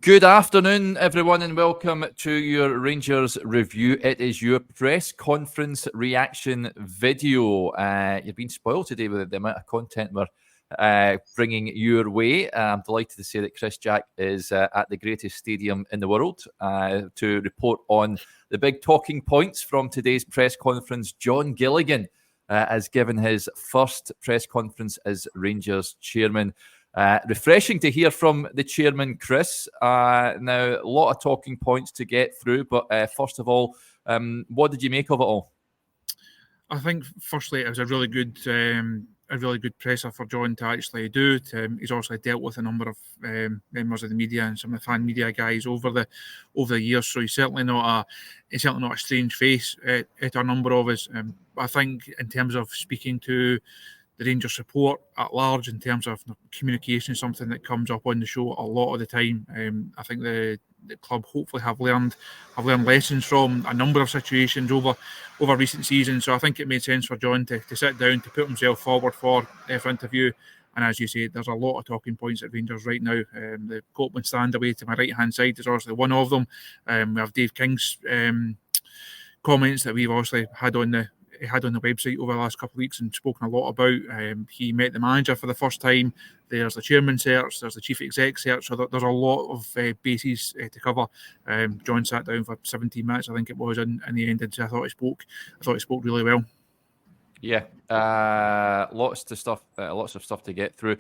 Good afternoon, everyone, and welcome to your Rangers review. It is your press conference reaction video. You've been spoiled today with the amount of content we're bringing your way. I'm delighted to say that Chris Jack is at the greatest stadium in the world to report on the big talking points from today's press conference. John Gilligan has given his first press conference as Rangers chairman. Refreshing to hear from the chairman, Chris. Now, a lot of talking points to get through, but first of all, what did you make of it all? I think, firstly, it was a really good presser for John to actually do. He's also dealt with a number of members of the media and some of the fan media guys over the years, so he's certainly not a strange face at a number of us. I think, in terms of speaking to the Rangers support at large, in terms of communication, is something that comes up on the show a lot of the time. I think the club hopefully have learned lessons from a number of situations over recent seasons. So I think it made sense for John to sit down, to put himself forward for interview. And as you say, there's a lot of talking points at Rangers right now. The Copeland stand away to my right hand side is obviously one of them. We have Dave King's comments that we've obviously had on the website over the last couple of weeks and spoken a lot about. He met the manager for the first time. There's the chairman search, there's the chief exec search, so there's a lot of bases to cover. John sat down for 17 minutes, I think it was, in the end, and so I thought he spoke really well. Yeah, lots of stuff to get through.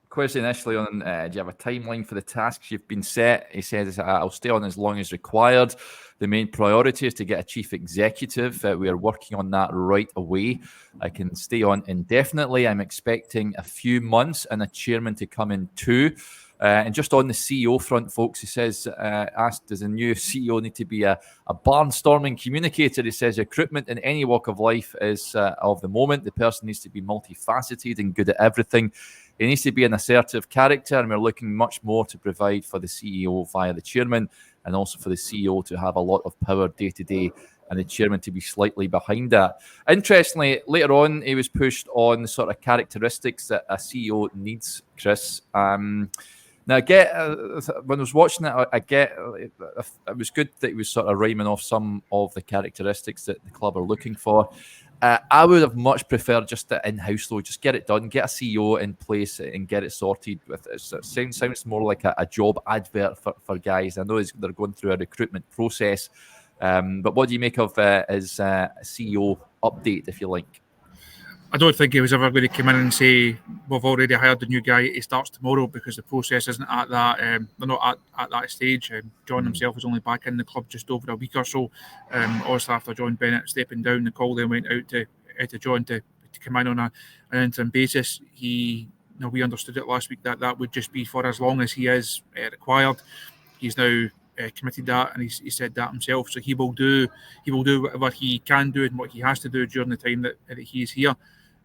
Question initially on, do you have a timeline for the tasks you've been set? He says, I'll stay on as long as required. The main priority is to get a chief executive. We are working on that right away. I can stay on indefinitely. I'm expecting a few months and a chairman to come in too. And just on the CEO front, folks, he says, asked, does a new CEO need to be a barnstorming communicator? He says, recruitment in any walk of life is of the moment. The person needs to be multifaceted and good at everything. He needs to be an assertive character, and we're looking much more to provide for the CEO via the chairman, and also for the CEO to have a lot of power day to day, and the chairman to be slightly behind that. Interestingly, later on, he was pushed on the sort of characteristics that a CEO needs, Chris. Now, I get, when I was watching it, it was good that he was sort of rhyming off some of the characteristics that the club are looking for. I would have much preferred just the in-house, though. Just get it done, get a CEO in place and get it sorted. It sounds more like a job advert for guys. I know they're going through a recruitment process. But what do you make of his CEO update, if you like? I don't think he was ever going to come in and say, we've already hired the new guy, he starts tomorrow, because the process isn't at that, they're not at that stage. John himself was only back in the club just over a week or so. Obviously, after John Bennett stepping down, the call then went out to John to come in on an interim basis. We understood it last week that would just be for as long as he is required. He's now committed that, and he said that himself. So he will do whatever he can do and what he has to do during the time that he's here.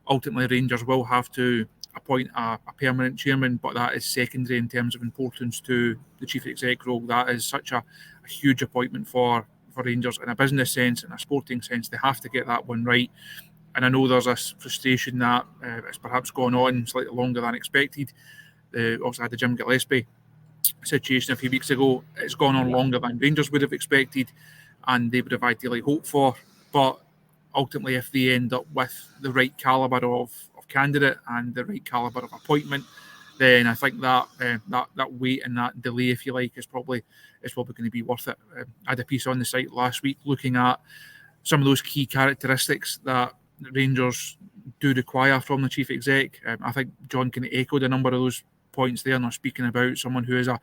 Ultimately, Rangers will have to appoint a permanent chairman, but that is secondary in terms of importance to the chief exec role. That is such a huge appointment for Rangers in a business sense, in a sporting sense. They have to get that one right. And I know there's this frustration that it's perhaps gone on slightly longer than expected. Also had the Jim Gillespie situation a few weeks ago. It's gone on longer than Rangers would have expected and they would have ideally hoped for. But ultimately, if they end up with the right calibre of candidate and the right calibre of appointment, then I think that wait and that delay, if you like, is probably going to be worth it. I had a piece on the site last week looking at some of those key characteristics that Rangers do require from the chief exec. I think John kind of echoed a number of those points there, not speaking about someone who is a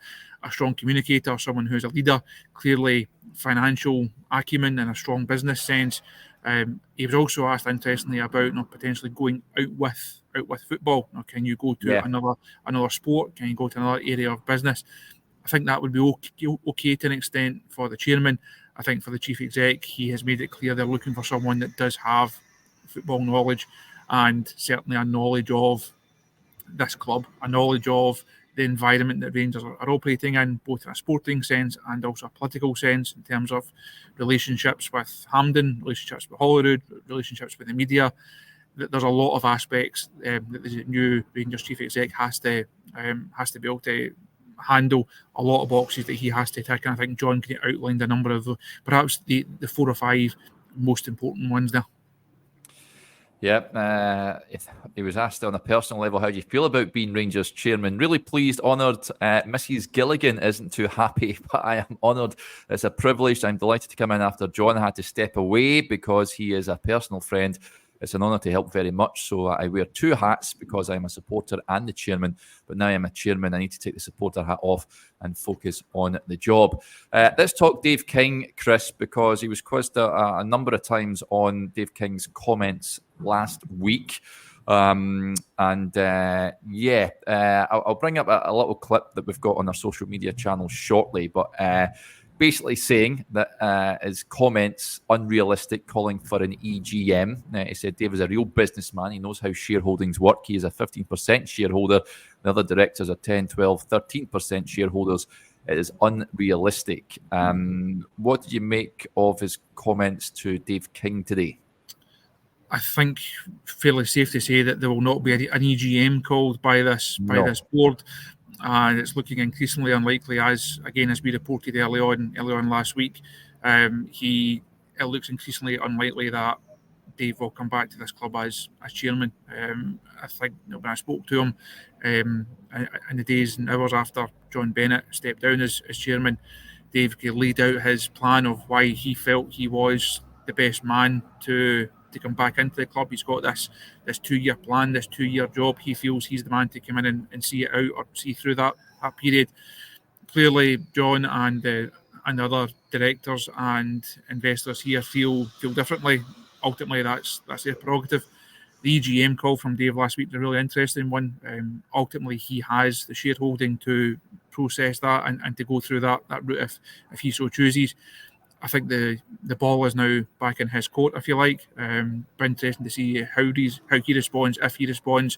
strong communicator, someone who is a leader, clearly financial acumen and a strong business sense. He was also asked, interestingly, about potentially going out with football. Can you go to another sport? Can you go to another area of business? I think that would be okay to an extent for the chairman. I think for the chief exec, he has made it clear they're looking for someone that does have football knowledge and certainly a knowledge of this club, a knowledge of the environment that Rangers are operating in, both in a sporting sense and also a political sense, in terms of relationships with Hampden, relationships with Holyrood, relationships with the media. There's a lot of aspects that the new Rangers chief exec has to be able to handle a lot of boxes that he has to tick, and I think John can outlined a number of perhaps the 4 or 5 most important ones there. Yeah, he was asked on a personal level, how do you feel about being Rangers chairman? Really pleased, honoured. Mrs. Gilligan isn't too happy, but I am honoured. It's a privilege. I'm delighted to come in after John had to step away because he is a personal friend. It's an honour to help very much. So I wear 2 hats because I'm a supporter and the chairman. But now I'm a chairman, I need to take the supporter hat off and focus on the job. Let's talk Dave King, Chris, because he was quizzed a number of times on Dave King's comments last week. I'll bring up a little clip that we've got on our social media channels shortly. But basically saying that his comments unrealistic, calling for an EGM. He said Dave is a real businessman. He knows how shareholdings work. He is a 15% shareholder. The other directors are 10, 12, 13% shareholders. It is unrealistic. What did you make of his comments to Dave King today? I think fairly safe to say that there will not be an EGM called by this board. And it's looking increasingly unlikely, as we reported early on last week. It looks increasingly unlikely that Dave will come back to this club as chairman. I think when I spoke to him in the days and hours after John Bennett stepped down as chairman, Dave laid out his plan of why he felt he was the best man to come back into the club. He's got this 2-year plan, this 2-year job. He feels he's the man to come in and see it out or see through that period. Clearly, John and other directors and investors here feel differently. Ultimately, that's their prerogative. The EGM call from Dave last week is a really interesting one. Ultimately, he has the shareholding to process that and to go through that route if he so chooses. I think the ball is now back in his court, if you like. Be interesting to see how he responds, if he responds,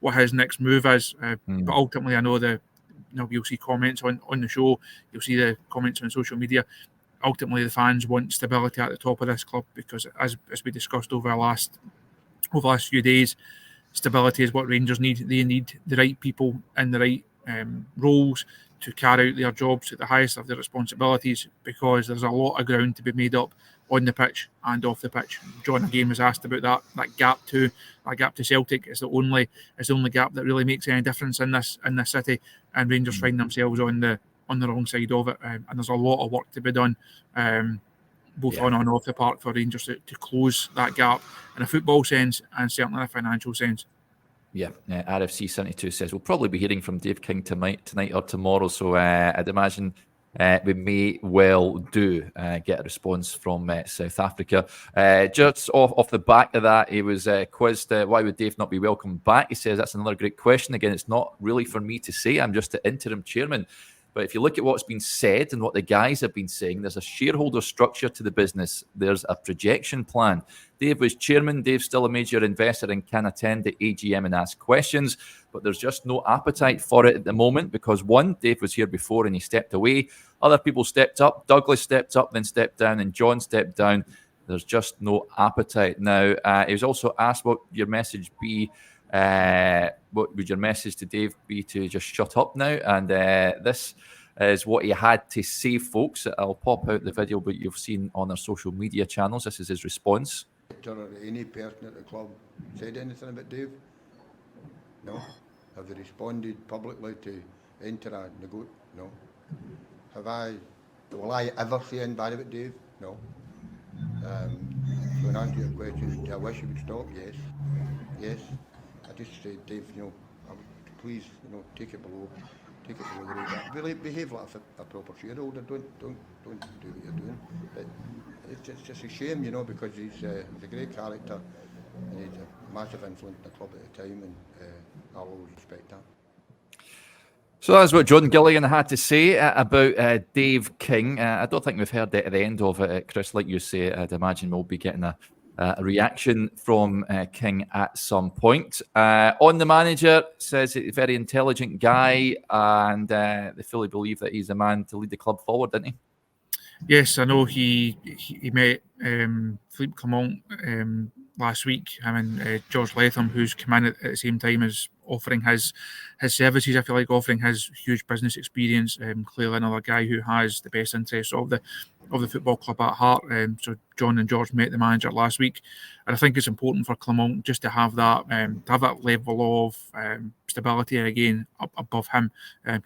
what his next move is. But ultimately, I know you'll see comments on the show, you'll see the comments on social media. Ultimately, the fans want stability at the top of this club because, as we discussed over the last few days, stability is what Rangers need. They need the right people in the right roles to carry out their jobs at the highest of their responsibilities, because there's a lot of ground to be made up on the pitch and off the pitch. John again was asked about that gap to Celtic is the only gap that really makes any difference in this city, and Rangers find themselves on the wrong side of it, and there's a lot of work to be done, both on and off the park, for Rangers to close that gap in a football sense and certainly in a financial sense. Yeah, RFC 72 says we'll probably be hearing from Dave King tonight or tomorrow, so I'd imagine we may well do get a response from South Africa. Just off the back of that, he was quizzed, why would Dave not be welcomed back? He says that's another great question. Again, it's not really for me to say. I'm just the interim chairman. But if you look at what's been said and what the guys have been saying, there's a shareholder structure to the business. There's a projection plan. Dave was chairman. Dave's still a major investor and can attend the AGM and ask questions. But there's just no appetite for it at the moment because, one, Dave was here before and he stepped away. Other people stepped up. Douglas stepped up, then stepped down, and John stepped down. There's just no appetite now. He was also asked what your message be. What would your message to Dave be to just shut up now? And this is what he had to say, folks. I'll pop out the video, but you've seen on our social media channels. This is his response. Or any person at the club said anything about Dave? No. Have they responded publicly to enter a negotiation? No. Will I ever say anything bad about Dave? No. So in answer to your question, do I wish he would stop? Yes. I just said, Dave, please, take it below the radar. Really behave like a proper shareholder. Don't do what you're doing. But it's just a shame, because he's a great character and he's a massive influence in the club at the time, and I'll always respect that. So that's what John Gilligan had to say about Dave King. I don't think we've heard it at the end of it, Chris. Like you say, I'd imagine we'll be getting a reaction from King at some point. On the manager, says he's a very intelligent guy, and they fully believe that he's the man to lead the club forward, didn't he? Yes, I know he met Philippe Clement last week. I mean, George Latham, who's come in at the same time as offering his services, if you like, offering his huge business experience. Clearly another guy who has the best interests of the football club at heart. So John and George met the manager last week, and I think it's important for Clermont just to have that level of stability again up above him.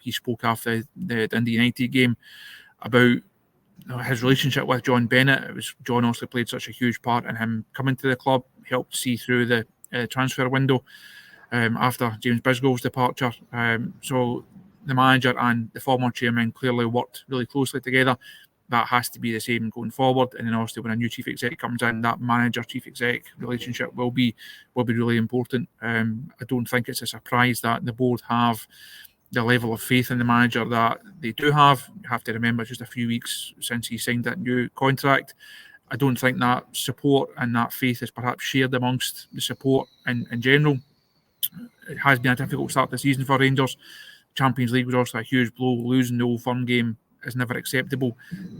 He spoke after the Dundee United game about his relationship with John Bennett. It was John also played such a huge part in him coming to the club, helped see through the transfer window after James Bisgold's departure. So the manager and the former chairman clearly worked really closely together. That has to be the same going forward. And then obviously when a new chief exec comes in, that manager-chief exec relationship will be really important. I don't think it's a surprise that the board have the level of faith in the manager that they do have. You have to remember just a few weeks since he signed that new contract. I don't think that support and that faith is perhaps shared amongst the support in general. It has been a difficult start to the season for Rangers. Champions League was also a huge blow. Losing the Old Firm game is never acceptable.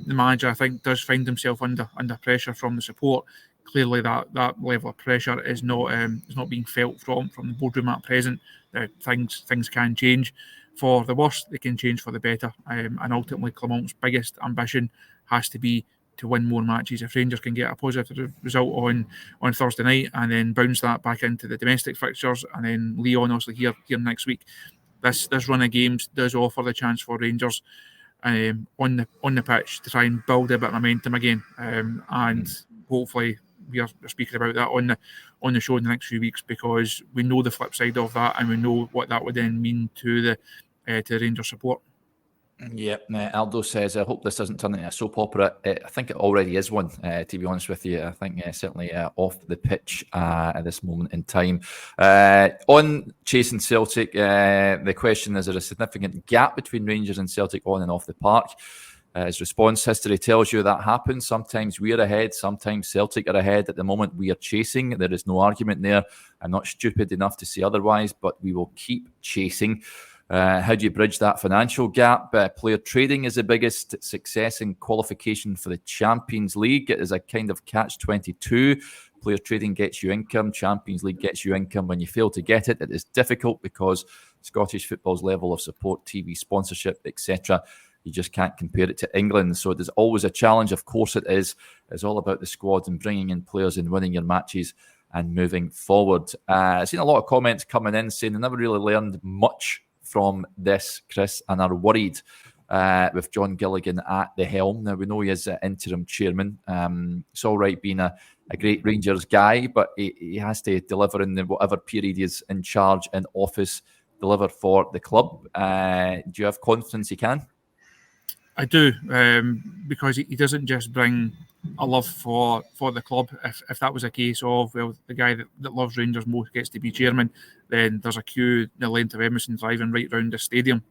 The manager, I think, does find himself under pressure from the support. Clearly, that level of pressure is not being felt from the boardroom at present. Things can change for the worse, they can change for the better. And ultimately, Clermont's biggest ambition has to be to win more matches. If Rangers can get a positive result on Thursday night and then bounce that back into the domestic fixtures, and then Leon obviously here next week, this run of games does offer the chance for Rangers on the pitch to try and build a bit of momentum again. And hopefully we are speaking about that on the show in the next few weeks, because we know the flip side of that and we know what that would then mean to the Rangers support. Yep, Aldo says, I hope this doesn't turn into a soap opera. I think it already is one, to be honest with you. I think certainly off the pitch at this moment in time. On chasing Celtic, the question is there a significant gap between Rangers and Celtic on and off the park? His response history tells you that happens. Sometimes we're ahead, sometimes Celtic are ahead. At the moment, we are chasing. There is no argument there. I'm not stupid enough to say otherwise, but we will keep chasing. How do you bridge that financial gap? Player trading is the biggest success in qualification for the Champions League. It is a kind of catch-22. Player trading gets you income. Champions League gets you income. When you fail to get it, it is difficult because Scottish football's level of support, TV sponsorship, etc., you just can't compare it to England. So there's always a challenge. Of course it is. It's all about the squad and bringing in players and winning your matches and moving forward. I've seen a lot of comments coming in saying they never really learned much from this, Chris, and are worried with John Gilligan at the helm. Now, we know he is interim chairman. It's all right being a great Rangers guy, but he has to deliver in whatever period he is in charge in office, deliver for the club. Do you have confidence he can? I do, because he doesn't just bring a love for the club. If that was a case of, well, the guy that loves Rangers most gets to be chairman, then there's a queue the length of Emerson driving right round the stadium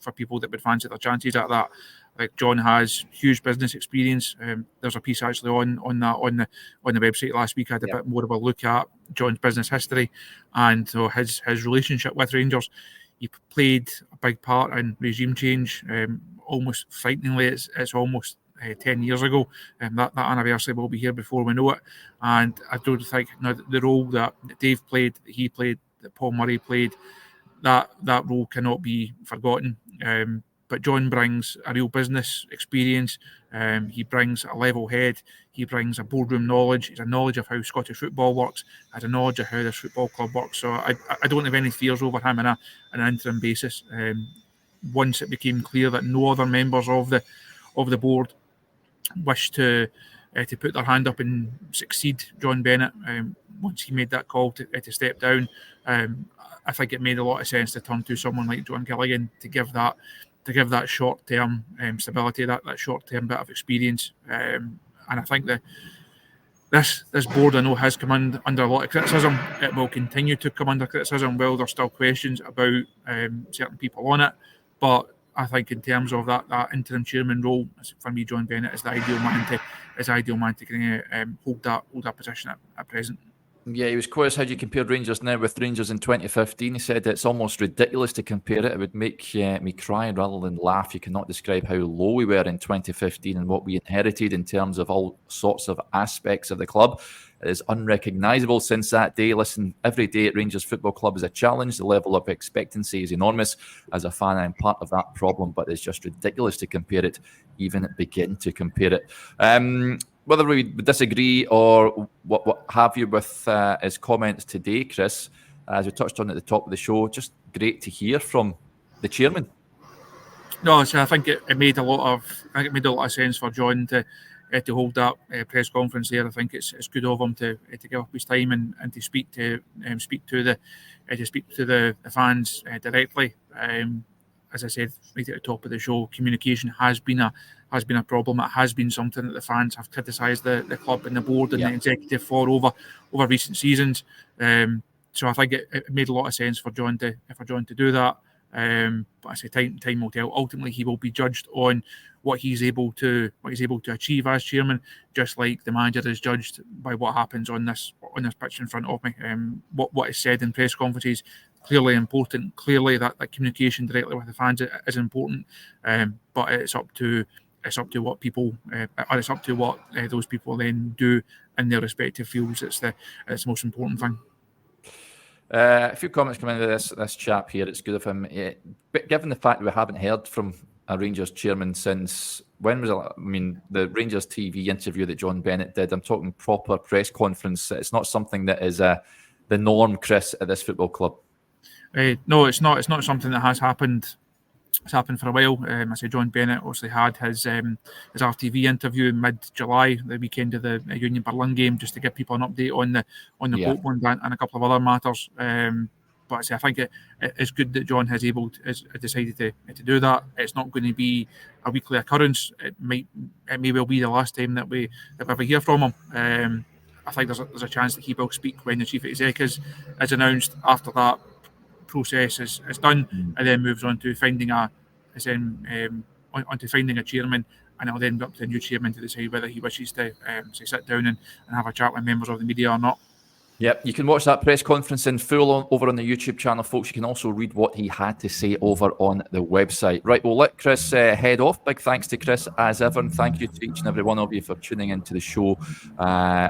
for people that would fancy their chances at that. Like, John has huge business experience. There's a piece actually on the website last week. I had a bit more of a look at John's business history and so his relationship with Rangers. He played a big part in regime change. Almost frighteningly, it's almost 10 years ago, and that anniversary will be here before we know it. And I don't think the role that Dave played, that he played, that Paul Murray played, that role cannot be forgotten. But John brings a real business experience. He brings a level head. He brings a boardroom knowledge. He's a knowledge of how Scottish football works. Has a knowledge of how this football club works. So I don't have any fears over him on an interim basis. Once it became clear that no other members of the board wished to put their hand up and succeed John Bennett, once he made that call to step down, I think it made a lot of sense to turn to someone like John Gilligan to give that short-term stability, that short-term bit of experience. And I think that this board, I know, has come under a lot of criticism. It will continue to come under criticism. Well, there's still questions about certain people on it. But I think in terms of that interim chairman role, for me, John Bennett is the ideal man to hold that position at present. Yeah, he was quite. How do you compare Rangers now with Rangers in 2015? He said it's almost ridiculous to compare it. It would make me cry rather than laugh. You cannot describe how low we were in 2015 and what we inherited in terms of all sorts of aspects of the club. It is unrecognisable since that day. Listen, every day at Rangers Football Club is a challenge. The level of expectancy is enormous. As a fan, I'm part of that problem, but it's just ridiculous to compare it, even begin to compare it. Whether we disagree or what have you with his comments today, Chris, as we touched on at the top of the show, just great to hear from the chairman. No, so I think it made a lot of sense for John to hold that press conference there. I think it's good of him to give up his time and to speak to the fans directly. As I said right at the top of the show, communication has been a problem. It has been something that the fans have criticised the club and the board and the executive for over recent seasons. So I think it made a lot of sense for John to do that. But I say time will tell. Ultimately, he will be judged on what he's able to achieve as chairman, just like the manager is judged by what happens on this pitch in front of me. What is said in press conferences clearly important. Clearly, that communication directly with the fans is important. But it's up to what people, it's up to what those people then do in their respective fields. It's the most important thing. A few comments coming into this chap here. It's good of him. But given the fact that we haven't heard from a Rangers chairman since when was it? I mean, the Rangers TV interview that John Bennett did. I'm talking proper press conference. It's not something that is the norm, Chris, at this football club. No, it's not. It's not something that has happened. It's happened for a while. I say John Bennett obviously had his RTV interview in mid-July, the weekend of the Union Berlin game, just to give people an update on the Portland and a couple of other matters. But I think it's good that John has decided to do that. It's not going to be a weekly occurrence. It may well be the last time that we ever hear from him. I think there's a chance that he will speak when the chief exec is announced. After that process is done, and then moves on to finding a chairman, and it'll then be up to the new chairman to decide whether he wishes to sit down and have a chat with members of the media or not. Yep, you can watch that press conference in full over on the YouTube channel, folks. You can also read what he had to say over on the website. Right, we'll let Chris head off. Big thanks to Chris as ever, and thank you to each and every one of you for tuning into the show.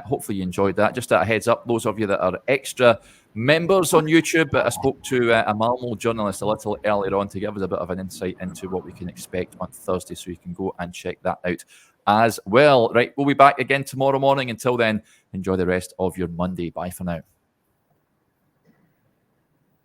Hopefully you enjoyed that. Just a heads up, those of you that are extra members on YouTube, I spoke to a Malmo journalist a little earlier on to give us a bit of an insight into what we can expect on Thursday, so you can go and check that out as well. Right, we'll be back again tomorrow morning. Until then, enjoy the rest of your Monday. Bye for now.